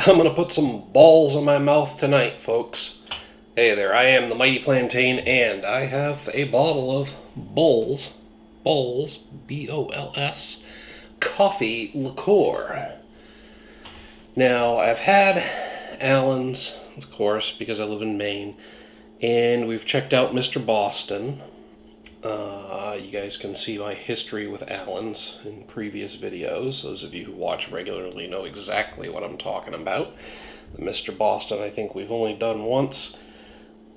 I'm gonna put some balls in my mouth tonight, folks. Hey there, I am the Mighty Plantain, and I have a bottle of Bols, B-O-L-S, coffee liqueur. Now, I've had Allen's, of course, because I live in Maine, and we've checked out Mr. Boston. You guys can see my history with Allen's in previous videos. Those of you who watch regularly know exactly what I'm talking about. The Mr. Boston I think we've only done once.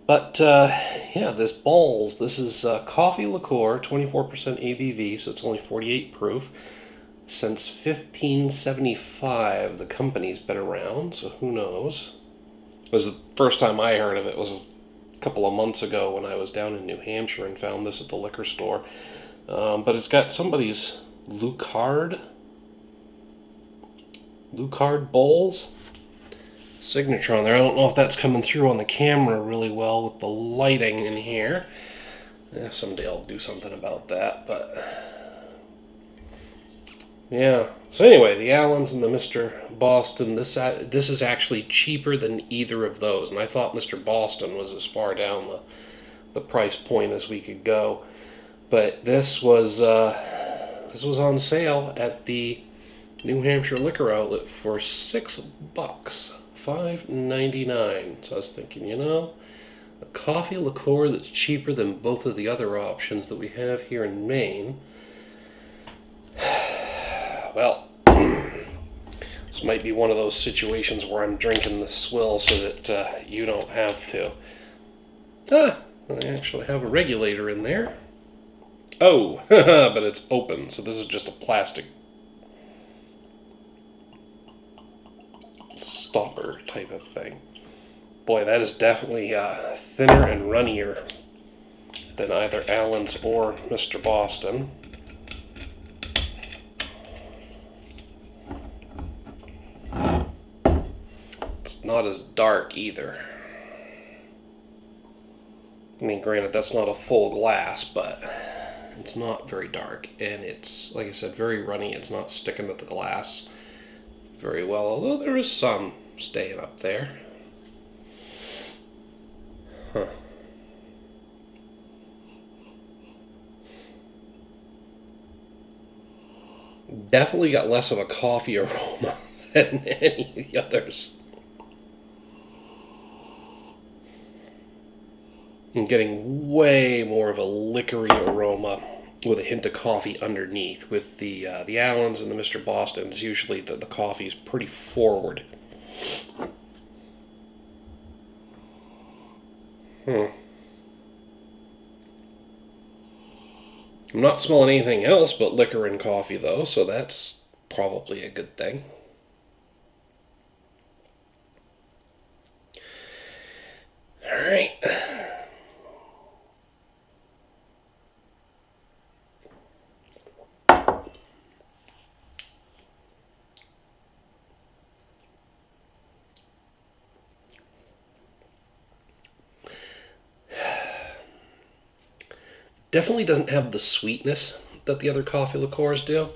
But, yeah, this Bols, this is coffee liqueur, 24% ABV, so it's only 48 proof. Since 1575, the company's been around, so who knows. It was the first time I heard of it was a couple of months ago when I was down in New Hampshire and found this at the liquor store. But it's got somebody's Lucard Bols signature on there. I don't know if that's coming through on the camera really well with the lighting in here. Yeah, someday I'll do something about that, but yeah. So anyway, the Allens and the Mr. Boston, this is actually cheaper than either of those, and I thought Mr. Boston was as far down the price point as we could go, but this was on sale at the New Hampshire liquor outlet for $6, $5.99. So I was thinking, a coffee liqueur that's cheaper than both of the other options that we have here in Maine. Well, this might be one of those situations where I'm drinking the swill so that you don't have to. I actually have a regulator in there. Oh, but it's open, so this is just a plastic stopper type of thing. Boy, that is definitely thinner and runnier than either Allen's or Mr. Boston. Not as dark either. I mean, granted, that's not a full glass, but it's not very dark, and it's, like I said, very runny. It's not sticking to the glass very well, although there is some staying up there. Huh. Definitely got less of a coffee aroma than any of the others. I'm getting way more of a liquory aroma with a hint of coffee underneath. With the Allens and the Mr. Bostons, usually the coffee is pretty forward. I'm not smelling anything else but liquor and coffee, though, so that's probably a good thing. All right. Definitely doesn't have the sweetness that the other coffee liqueurs do.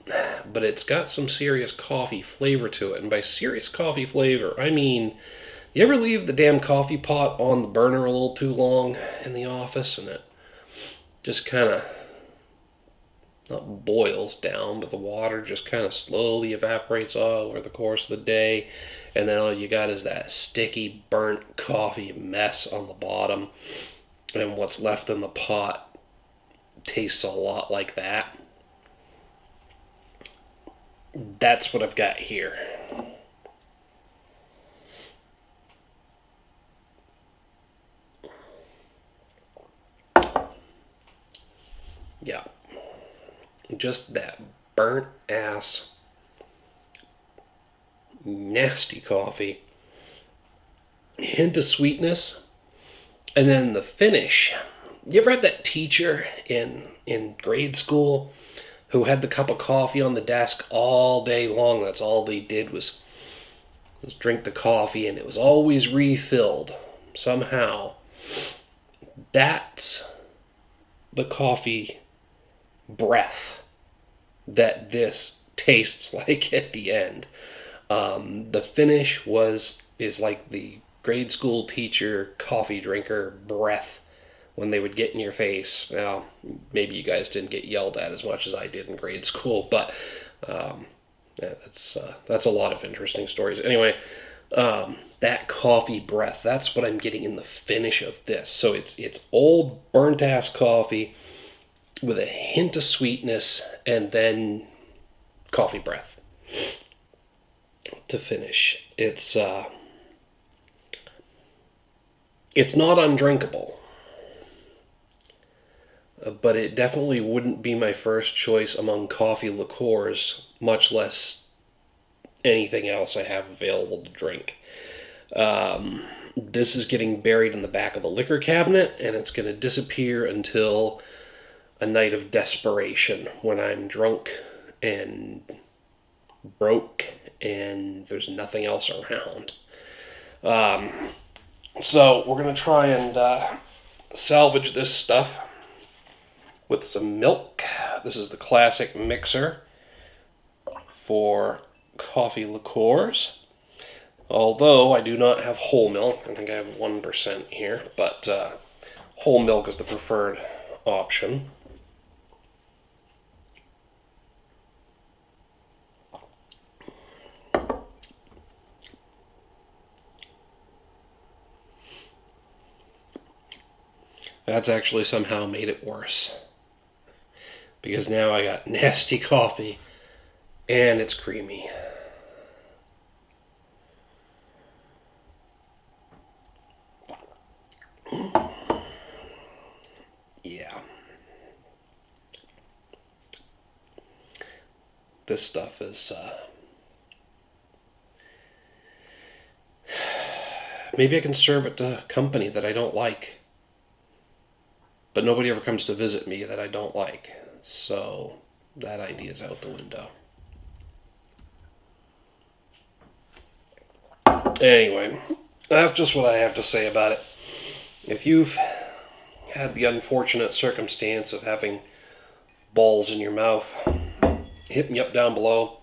But it's got some serious coffee flavor to it. And by serious coffee flavor, I mean, you ever leave the damn coffee pot on the burner a little too long in the office and it just kind of, not boils down, but the water just kind of slowly evaporates over the course of the day, and then all you got is that sticky, burnt coffee mess on the bottom, and what's left in the pot tastes a lot like that. That's what I've got here. Yeah. Just that burnt ass, nasty coffee, hint of sweetness, and then the finish. You ever have that teacher in grade school who had the cup of coffee on the desk all day long? That's all they did was drink the coffee, and it was always refilled somehow. That's the coffee breath that this tastes like at the end. The finish is like the grade school teacher coffee drinker breath when they would get in your face. Now, maybe you guys didn't get yelled at as much as I did in grade school, but yeah, that's a lot of interesting stories. Anyway, that coffee breath, that's what I'm getting in the finish of this. So it's old burnt ass coffee with a hint of sweetness and then coffee breath to finish. It's not undrinkable, but it definitely wouldn't be my first choice among coffee liqueurs, much less anything else I have available to drink. This is getting buried in the back of the liquor cabinet, and it's going to disappear until a night of desperation when I'm drunk and broke and there's nothing else around. So we're going to try and salvage this stuff with some milk. This is the classic mixer for coffee liqueurs. Although I do not have whole milk, I think I have 1% here, but whole milk is the preferred option. That's actually somehow made it worse, because now I got nasty coffee and it's creamy. Yeah. This stuff is maybe I can serve it to a company that I don't like, but nobody ever comes to visit me that I don't like, so that idea's out the window. Anyway, that's just what I have to say about it. If you've had the unfortunate circumstance of having balls in your mouth, hit me up down below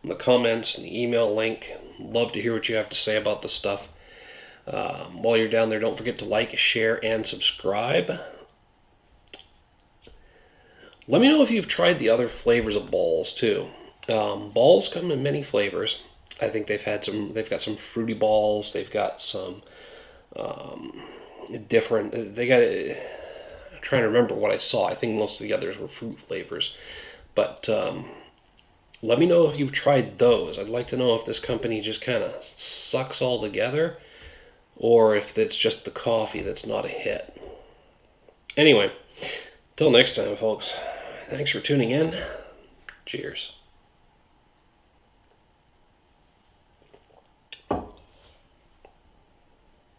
in the comments and the email link. Love to hear what you have to say about this stuff. While you're down there, don't forget to like, share, and subscribe. Let me know if you've tried the other flavors of Bols too. Bols come in many flavors. I think they've got some fruity balls. They've got some different. I'm trying to remember what I saw. I think most of the others were fruit flavors. But let me know if you've tried those. I'd like to know if this company just kind of sucks all together, or if it's just the coffee that's not a hit. Anyway, till next time, folks. Thanks for tuning in. Cheers.